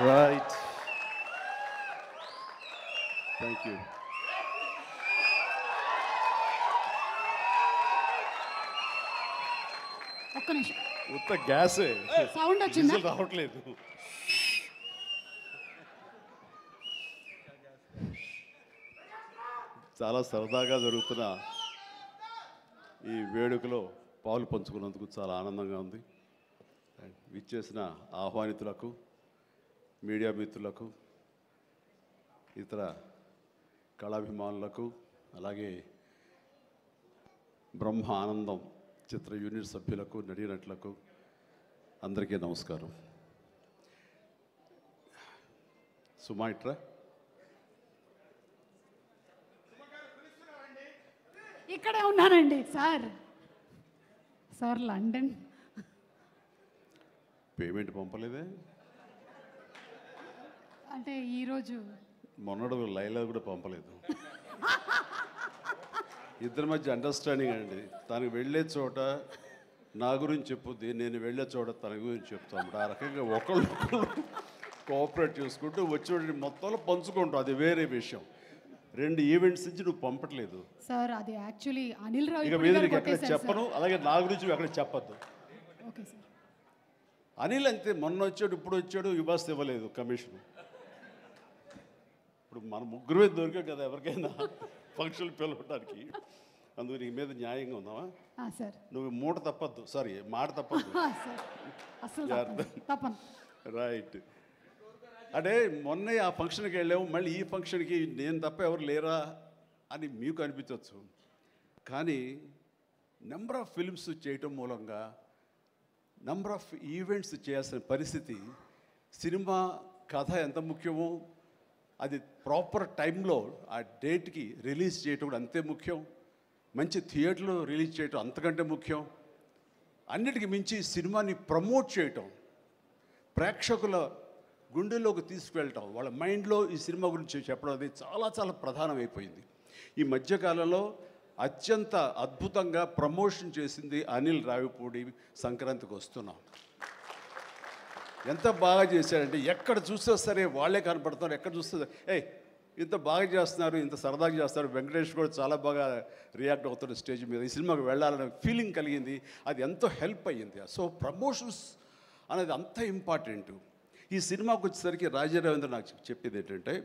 Right. Thank you. ఒక్క నిమిషం ఉత్త గ్యాసే సౌండ్ వచ్చిందా విజిల్ రావట్లేదు. చాలా సరదాగా జరుగుతున్న ఈ వేడుకలో పాలు పంచుకున్నందుకు చాలా ఆనందంగా ఉంది. విచ్చేసిన ఆహ్వానితులకు, మీడియా మిత్రులకు, ఇతర కళాభిమానులకు, అలాగే బ్రహ్మ ఆనందం చిత్ర యూనిట్ సభ్యులకు, నటీనటులకు అందరికీ నమస్కారం. సుమాయిట్రా ఇక్కడే ఉన్నానండి సార్ లండన్ పేమెంట్ పంపలేదే. అంటే ఈరోజు మొన్నడు లైలా కూడా పంపలేదు. ఇద్దరి మధ్య అండర్స్టాండింగ్ అండి. తనకు వెళ్ళే చోట నా గురించి చెప్పుద్ది, నేను వెళ్ళే చోట తన గురించి చెప్తాము. ఆ రకంగా ఒకళ్ళు కోఆపరేట్ చేసుకుంటూ వచ్చేవాడిని మొత్తంలో పంచుకుంటాం. అది వేరే విషయం. 2 ఈవెంట్స్ నుంచి నువ్వు పంపట్లేదు సార్. అది యాక్చువల్లీ అనిల్ రావు ఇక మీద నీకు ఎక్కడ చెప్పను, అలాగే నా గురించి ఎక్కడ చెప్పద్దు. Okay sir. అనిల్ అంతే, మొన్న వచ్చాడు, ఇప్పుడు వచ్చాడు, ఇవ్వాల్సి ఇవ్వలేదు కమిషన్. ఇప్పుడు మన ముగ్గురే దొరికాం కదా ఎవరికైనా ఫంక్షన్ పిలవడానికి. అందుకు నీ మీద న్యాయంగా ఉందామా? సార్ నువ్వు మూట తప్పద్దు, సారీ మాట తప్పద్దు. తప్పను. రైట్. అంటే మొన్నే ఆ ఫంక్షన్కి వెళ్ళాము, మళ్ళీ ఈ ఫంక్షన్కి నేను తప్ప ఎవరు లేరా అని మీకు అనిపించవచ్చు. కానీ నెంబర్ ఆఫ్ ఫిల్మ్స్ చేయటం మూలంగా నెంబర్ ఆఫ్ ఈవెంట్స్ చేయాల్సిన పరిస్థితి, సినిమా కథ ఎంత ముఖ్యమో అది ప్రాపర్ టైంలో ఆ డేట్కి రిలీజ్ చేయటం కూడా అంతే ముఖ్యం. మంచి థియేటర్లో రిలీజ్ చేయటం అంతకంటే ముఖ్యం. అన్నిటికీ మించి సినిమాని ప్రమోట్ చేయటం, ప్రేక్షకుల గుండెల్లోకి తీసుకువెళ్ళటం, వాళ్ళ మైండ్లో ఈ సినిమా గురించి చెప్పడం అది చాలా చాలా ప్రధానమైపోయింది. ఈ మధ్యకాలంలో అత్యంత అద్భుతంగా ప్రమోషన్ చేసింది అనిల్ రావిపూడి. సంక్రాంతికి వస్తున్నాం. ఎంత బాగా చేశారంటే ఎక్కడ చూస్తే సరే వాళ్ళే కనపడుతున్నారు. ఎక్కడ చూస్తే ఇంత బాగా చేస్తున్నారు, ఇంత సరదాగా చేస్తారు. వెంకటేష్ కూడా చాలా బాగా రియాక్ట్ అవుతాడు స్టేజ్ మీద. ఈ సినిమాకి వెళ్ళాలనే ఫీలింగ్ కలిగింది. అది ఎంతో హెల్ప్ అయ్యింది. సో ప్రమోషన్స్ అనేది అంత ఇంపార్టెంట్. ఈ సినిమాకి వచ్చేసరికి రాజా రవీంద్ర నాకు చెప్పేది ఏంటంటే